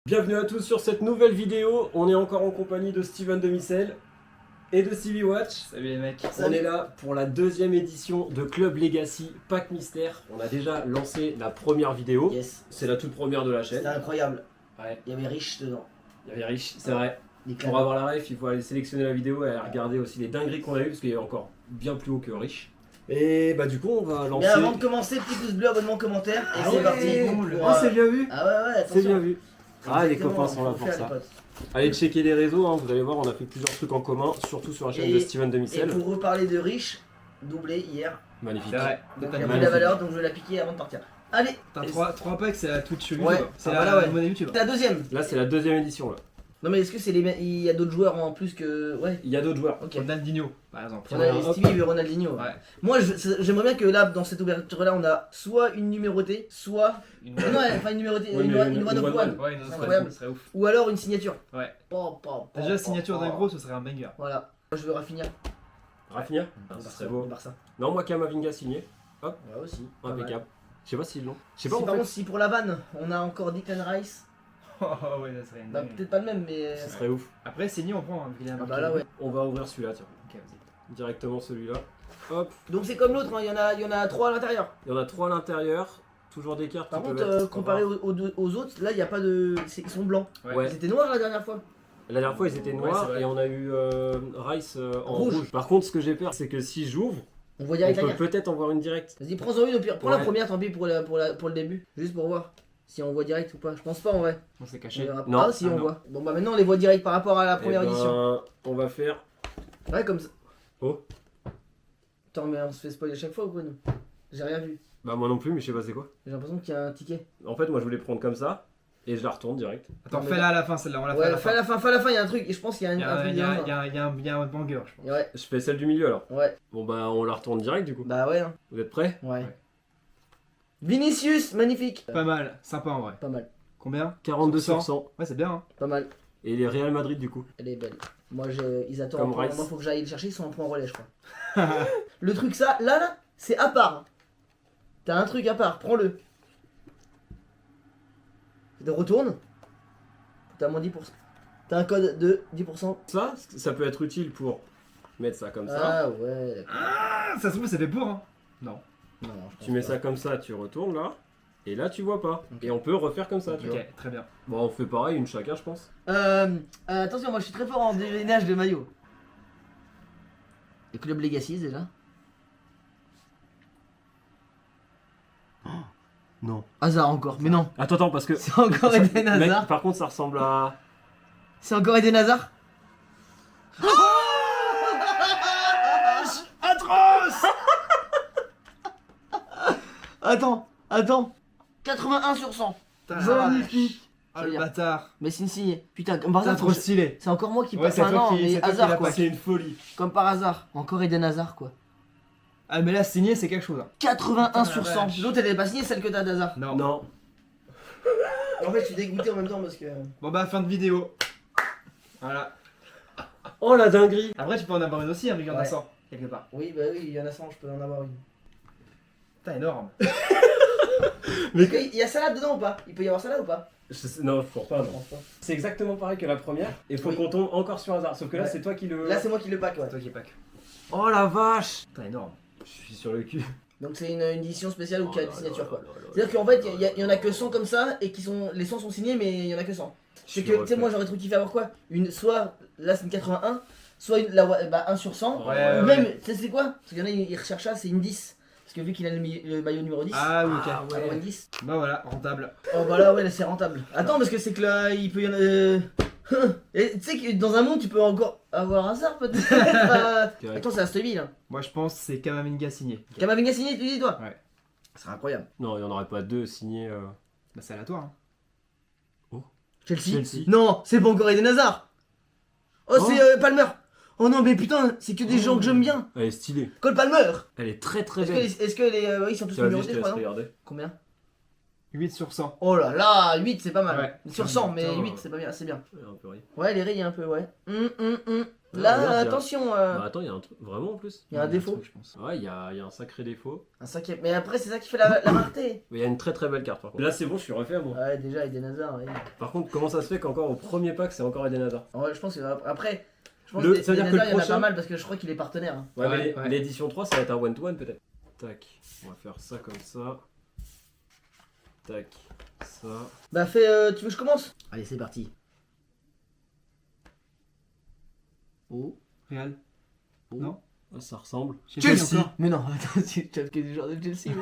Bienvenue à tous sur cette nouvelle vidéo. On est encore en compagnie de Steven Demicel et de Stevie Watch. Salut les mecs. On est là pour la deuxième édition de Club Legacy Pack Mystère. On a déjà lancé la première vidéo. Yes. C'est la toute première de la chaîne. C'était incroyable. Ouais. Il y avait riche dedans. Il y avait Rich, c'est vrai. Les Pour avoir la ref, il faut aller sélectionner la vidéo et aller regarder aussi les dingueries qu'on a eues parce qu'il y a encore bien plus haut que Rich. Et bah du coup on va lancer. Mais avant de commencer, petit pouce bleu, abonnement, commentaire. Et Ah c'est ouais. parti. Ah c'est bien vu. Ah ouais, C'est attention. bien vu. Ah les Exactement, copains sont là faut pour faire, ça. les potes. Allez checker les réseaux, hein. Vous allez voir on a fait plusieurs trucs en commun, surtout sur la chaîne de Steven Et Demicel. pour reparler de riche, doublé hier. Magnifique. C'est vrai. Donc T'as il a pris magnifique. la valeur, donc je vais la piquer avant de partir. Allez, T'as 3 packs, c'est la Twitch YouTube. Ouais. C'est Ah, la voilà, ouais. monnaie YouTube. c'est la deuxième. Là c'est la deuxième édition là. Non mais est-ce que c'est les il y a d'autres joueurs en plus que ouais. Il y a d'autres joueurs. Ok. Ronaldinho, par exemple. Stevie et Ronaldinho. Ouais. Moi j'aimerais bien que là dans cette ouverture là on a soit une numérotée, soit Une non enfin une numérotée, Ouais, une mais one une of one. one. Ouais, une C'est autre incroyable. ce serait ouf. Ou alors une signature. Ouais. Déjà Déjà, signature d'un gros, ce serait un banger. Voilà. Moi je veux Rafinha. Rafinha ça serait beau. Barça. Non moi Kamavinga signé. Ouais aussi. pas mal. Impeccable. Je sais pas s'ils l'ont. Je sais Si pas en par fait. contre si pour la vanne on a encore Declan Rice, Oh ouais, ça serait une bah dingue. peut-être pas le même mais. Ce serait ouf. Après, Signy, on prend un William. Ah bah là ouais. On va ouvrir celui-là tiens. Ok, vas-y. Directement celui-là. Hop. Donc c'est comme l'autre, hein, il y en a 3 à l'intérieur. Il y en a 3 à l'intérieur. Toujours des cartes Par qui contre peuvent être comparé rares. aux autres, là il n'y a pas de. Ils sont blancs. Ouais. Ils étaient noirs la dernière fois. La dernière fois ils étaient Ouais, noirs c'est vrai. et on a eu Rice en Rouge. rouge. Par contre ce que j'ai peur c'est que si j'ouvre, On voit on direct la peut carte. peut-être en voir une directe. Vas-y prends-en une au pire. Prends la Ouais. première tant pis pour le début. Juste pour voir si on voit direct ou pas. Je pense pas en vrai. On s'est On caché. verra. Non. Ah si Ah, on non. voit. Bon bah maintenant on les voit direct par rapport à la première Eh ben, édition. On va faire. Ouais comme ça. Oh. Attends mais on se fait spoiler à chaque fois ou quoi nous? J'ai rien vu. Bah moi non plus mais je sais pas c'est quoi. J'ai l'impression qu'il y a un ticket. En fait moi je voulais prendre comme ça et je la retourne direct. Attends, Non, mais- fais-la à la fin, celle-là. On la fait à Ouais la fin fin. à la fin il y a un truc et je pense qu'il y a Il y un a truc. il y a un banger, je pense. Ouais, Je fais celle du milieu alors. ouais, Bon bah on la retourne direct du coup. bah ouais, hein. Vous êtes prêts? Ouais. Ouais. Vinicius, magnifique. Pas mal, sympa en vrai. Pas mal, Combien 42 100. sur 100. Ouais, c'est bien. Hein. pas mal. Et les Real Madrid du coup. Elle est belle. Moi, ils attendent. Comme un point. Rice. Moi, faut que j'aille le chercher. Ils sont en point relais, je crois. Le truc, ça, là, c'est à part. T'as un truc à part. Prends-le. De retourne. T'as moins 10%. T'as un code de 10%. Ça peut être utile pour mettre ça comme ça. Ah ouais. D'accord. Ah, ça se trouve, c'était pour, hein. Non. Non, je pense Tu mets pas. ça comme ça, tu retournes là. Et là tu vois pas. Et on peut refaire comme ça, tu vois. Ok, très bien. Bon on fait pareil, une chacun je pense. Attention, moi, je suis très fort en déménage de maillot. Les clubs Legacy déjà. Non. Hazard encore, mais non. Attends parce que. C'est encore Ça- Eden mec, Hazard. par contre ça ressemble à. C'est encore Eden Hazard. Atroce. Attends. 81 sur 100. Magnifique. Ah, le bâtard. Mais c'est une signe. Putain, comme par C'est hasard, trop stylé. c'est encore moi qui Ouais, passe c'est un toi an, qui- mais c'est toi qui hasard l'as quoi. pas. C'est une folie. Comme par hasard. Encore Eden Hazard quoi. Ah, mais là, signé, c'est quelque chose. Hein. 81 Putain, sur la 100. vache. L'autre elle avait pas signé celle que t'as d'Hazard. Non. Non. En fait, je suis dégoûté en même temps parce que. Bon, bah, fin de vidéo. Voilà. Oh la dinguerie. Après, tu peux en avoir une aussi, hein, vu qu'il y en a Ouais. 100, quelque part. Oui, bah oui, il y en a 100, je peux en avoir une. Putain, énorme. Mais Il y a salade dedans ou pas? Il peut y avoir salade ou pas? Non, faut pas. Je Non. pense pas. C'est exactement pareil que la première. Et faut Oui. qu'on tombe encore sur hasard. Sauf que là Ouais. c'est toi qui le. Là, c'est moi qui le pack, ouais. Toi qui est pack. Oh la vache. Putain, énorme. Je suis sur le cul. Donc, c'est une édition spéciale où Oh il y a là des signatures là quoi. là là là. C'est-à-dire qu'en fait, il y en a que 100 comme ça et les 100 sont signés, mais il y en a que 100. C'est Je que, tu sais, refais. moi j'aurais trop kiffé avoir quoi? Soit là c'est une 81, soit bah, 1 sur 100, Ouais, ou ouais. même, tu sais c'est quoi? Parce qu'il y en a, ils recherchent ça, c'est une 10. Parce que vu qu'il a le maillot numéro 10, Ah, oui, ok. alors une 10. Bah, voilà, rentable. Oh bah là, ouais, là c'est rentable. Attends, parce que c'est que là, il peut y en a. Et tu sais que dans un monde, tu peux encore avoir hasard peut-être. Correct. Attends, c'est un stubby là. Moi, je pense que c'est Kamavinga signé. Kamavinga signé, tu dis toi? Ouais. C'est incroyable. Non, il y en aurait pas deux signés. Bah, c'est aléatoire. Hein. Chelsea. Non, c'est pas encore Eden Hazard. Oh, Oh. c'est Palmer. Oh non, mais putain, c'est que des gens que j'aime bien. Elle est stylée. Cole Palmer. Elle est très très Est-ce que belle. est-ce que les. Oui, ils sont tous Tu vas numérotés, juste je crois, laisser non? regarder. Combien? 8 sur 100. Oh là là, 8 c'est pas mal. Ouais. Sur 100, mais Putain. 8 c'est pas bien, c'est bien. Ouais, un peu rien. Ouais, les rayés un peu, ouais. Ah, Là, regarde, il y a- attention, Bah attends, il y a un truc. Vraiment en plus. il y a un défaut. truc, je pense. Ouais, il y a un sacré défaut. Un cinquième. Mais après, c'est ça qui fait la rareté. Mais il y a une très très belle carte par contre. Là c'est bon, je suis refait moi. Ouais, déjà, Eden Hazard, ouais. Par contre, comment ça se fait qu'encore au premier pack c'est encore Eden Hazard? Ouais, je pense que après, je pense Le- que ça veut dire Eden que Hazard, le il y en a prochain- pas mal parce que je crois qu'il est partenaire. Hein. Ouais, Ouais, mais ouais. l'édition 3 ça va être un one-to-one peut-être. Tac, on va faire ça comme ça. Tac, ça. Bah, tu veux que je commence? Allez, c'est parti. Oh. Real. Oh. Non. Ah, ça ressemble. Chelsea. encore. Mais non, attends, tu as que du genre de Chelsea.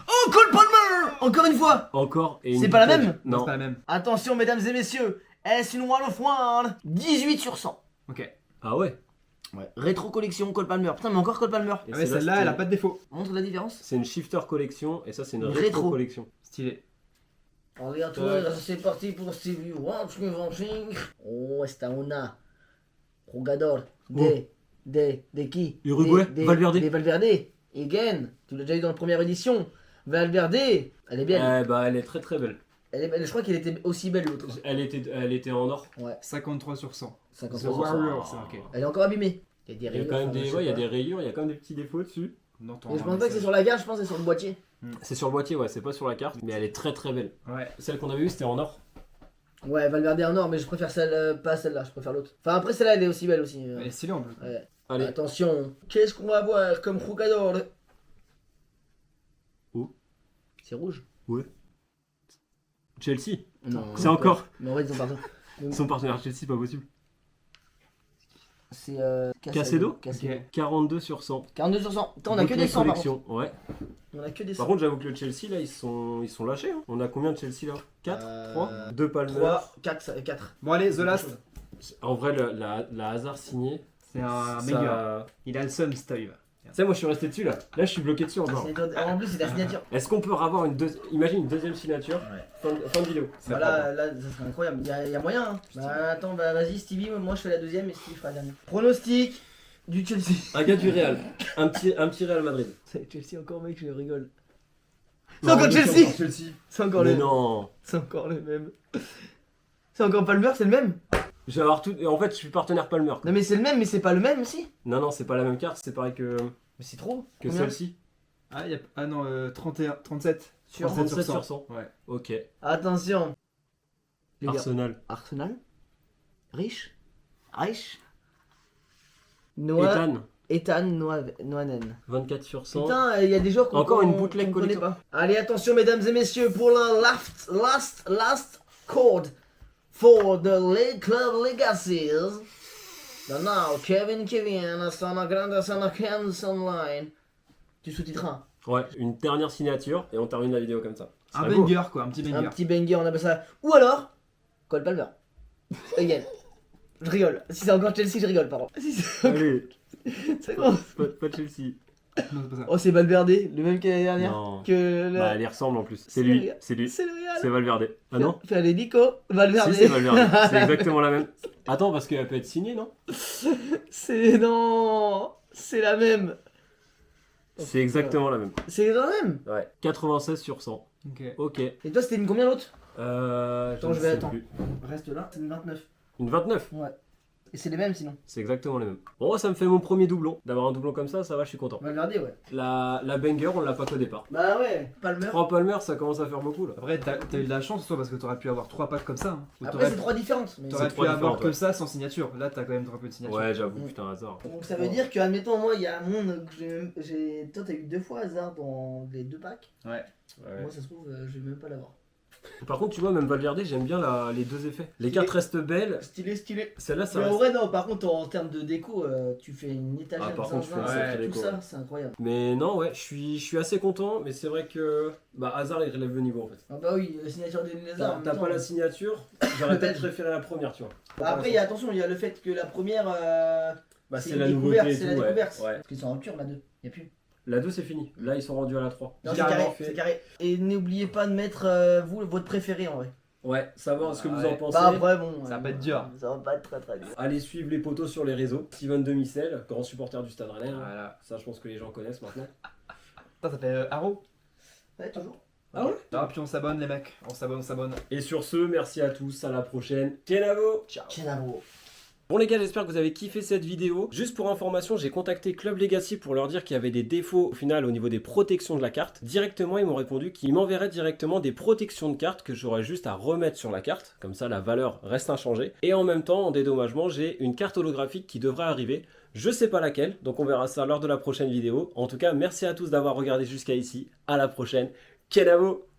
Oh, Cole Palmer! Encore une fois! Encore et C'est une pas la vitesse. même? Non, c'est Non. pas la même. Attention, mesdames et messieurs, est-ce une One of One? 18 sur 100. Ok. Ah ouais. Ouais. Rétro collection Cole Palmer. Putain, mais encore Cole Palmer. Et Ah ouais, c'est celle-là, elle a pas de défaut. Montre la différence. C'est une shifter collection et ça c'est une Rétro. rétro collection. Stylé. Regarde-toi, là, c'est parti pour Stevie Watch Me Watching. Oh, esta una. Jugador de qui? Uruguay, Valverde. De Valverde. Again. Tu l'as déjà eu dans la première édition. Valverde. Elle est belle. Bah elle est très très belle. Elle est belle. Je crois qu'elle était aussi belle l'autre. Elle était en or. Ouais. 53 sur 100. 50 The Warrior, ça, ok. Elle est encore abîmée. Il y a Il y a quand même des, ouais, il y a des rayures, il y a quand même des petits défauts dessus. Non, Mais je pense pas que c'est sur la gare, je pense que c'est sur le boîtier. C'est sur le boîtier, ouais, c'est pas sur la carte, mais elle est très très belle. Ouais. Celle qu'on avait vue c'était en or. Ouais, Valverde en or, mais je préfère celle, pas celle-là, je préfère l'autre. Enfin, après celle-là, elle est aussi belle aussi. Elle est stylée en bleu. Ouais. Allez, Attention, qu'est-ce qu'on va voir comme jugador? Où? C'est rouge? ouais. Chelsea, Non. c'est encore Mais en vrai, ils sont partout. son partenaire Chelsea, pas possible. C'est Casedo Casedo. Ok. 42 sur 100. 42 sur 100. Putain, on a que Bootleg des 100 par contre. collection, ouais. On a que des 100. Par contre, j'avoue que le Chelsea là, ils sont lâchés. Hein. On a combien de Chelsea là 4 3 2 Palmer. 3, 4. Bon, allez, The Last. En vrai, la hasard signée. C'est un ça- meilleur. Il a le seum, Steve. Tu sais, moi je suis resté dessus là. Là, je suis bloqué dessus encore. En plus, c'est la signature. Est-ce qu'on peut avoir imagine une deuxième signature fin de vidéo. Ça Voilà, là, ça serait incroyable. Il y a moyen. Hein. Bah, attends, bah, vas-y, Stevie, moi je fais la deuxième et Stevie fera la dernière. Pronostic du Chelsea. Un gars du Real. Un petit Real Madrid. C'est Chelsea encore, mec, je rigole. C'est Non, encore mais Chelsea. encore Chelsea. C'est encore Mais le non. C'est encore le même. C'est encore Palmer, c'est le même. Je vais avoir tout. En fait, je suis partenaire Palmer. quoi. Non, mais c'est le même, mais c'est pas le même aussi. Non, c'est pas la même carte. C'est pareil que Mais c'est trop. que Combien celle-ci. Ah, ah non, 31, 37. Sur 37 sur sur 100. Ouais. Ok. Attention. Les gars. Arsenal. Arsenal. Riche. Ethan Noanen. 24 sur 100. Putain, il y a des joueurs qu'on Encore une qu'on- bootleg qu'on connaît collector. pas. Allez, attention, mesdames et messieurs, pour la last code for the club legacies. Now, Kevin, Sana Grande, Sana Hanson Line. Tu sous-titreras. Ouais, une dernière signature et on termine la vidéo comme ça. Ce Un serait beau. banger, quoi, un petit Un banger. petit banger, on appelle ça. Ou alors, Cole Palmer. Again. Je rigole. Si c'est encore Chelsea, je rigole, pardon. Si c'est Allez, c'est bon. pas de Chelsea. Non, c'est pas ça. Oh, c'est Valverde, le même que l'année dernière. Non. Que Bah, la... elle y ressemble en plus. C'est C'est lui, le- c'est lui. C'est le Real. C'est Valverde. Ah non Fais aller Nico, Valverde. Si, c'est Valverde. C'est exactement la même. Attends, parce qu'elle peut être signée, non C'est non, c'est la même. C'est exactement la même. C'est la même. Ouais. 96 sur 100. Ok. Ok. Et toi, c'était une combien l'autre? Attends, je vais sais attendre. plus. Reste là, c'est une 29. Une 29. Ouais. Et c'est les mêmes sinon. C'est exactement les mêmes. Bon, ça me fait mon premier doublon. D'avoir un doublon comme ça va, je suis content. Valverde, ouais. La banger, on l'a pas qu'au départ. Bah ouais. Palmer. 3 Palmer, ça commence à faire beaucoup là. Après, t'as eu de la chance, toi, parce que t'aurais pu avoir 3 packs comme ça. Hein. Ou Après, t'aurais c'est 3 différentes. Mais... t'aurais C'est pu trois avoir différentes, que ouais. ça sans signature. Là, t'as quand même un peu de signature. Ouais, j'avoue, Mm. putain, hasard. Donc ça veut dire que, admettons, moi, il y a un monde que j'ai. Toi, t'as eu 2 fois hasard dans les 2 packs. Ouais. Moi, ça se trouve, je vais même pas l'avoir. Par contre, tu vois, même Valverde, j'aime bien les deux effets. Les cartes restent belles. Stylé. Celle-là, ça Mais en reste. vrai, non, par contre, en termes de déco, tu fais une étagère, Ah, par contre, je fais zinzin, une sacrée tout déco, ça, ouais. c'est incroyable. Mais non, ouais, je suis assez content, mais c'est vrai que. Bah, hasard, il relève le niveau en fait. Ah bah oui, la signature des lézards. T'as pas la signature, j'aurais peut-être préféré la première, tu vois. Après, attention, il y a le fait que la première. Bah, c'est c'est une la découverte, nouveauté et c'est la tout, ouais. découverte. Ouais. Parce qu'ils sont en rupture, la 2. Y a plus. La 2, c'est fini. Là, ils sont rendus à la 3. Non, c'est Carrément carré, fait. c'est carré. Et n'oubliez pas de mettre vous votre préféré en vrai. Ouais, savoir ce que Ah vous ouais. en pensez. Bah après, bon. Ça va pas être dur. Ça va pas être très dur. Allez suivre les potos sur les réseaux. Steven Demicel, grand supporter du Stade Rennais. Voilà. Ça, je pense que les gens connaissent maintenant. Ça fait Arrow. Ouais, toujours. Ah ouais? Ah, puis on s'abonne les mecs, on s'abonne. Et sur ce, merci à tous, à la prochaine. Kenavo! Ciao. Kenavo. Bon les gars, j'espère que vous avez kiffé cette vidéo. Juste pour information, j'ai contacté Club Legacy pour leur dire qu'il y avait des défauts au final au niveau des protections de la carte. Directement, ils m'ont répondu qu'ils m'enverraient directement des protections de carte que j'aurais juste à remettre sur la carte. Comme ça, la valeur reste inchangée. Et en même temps, en dédommagement, j'ai une carte holographique qui devrait arriver. Je sais pas laquelle, donc on verra ça lors de la prochaine vidéo. En tout cas, merci à tous d'avoir regardé jusqu'à ici. À la prochaine. Kenavo!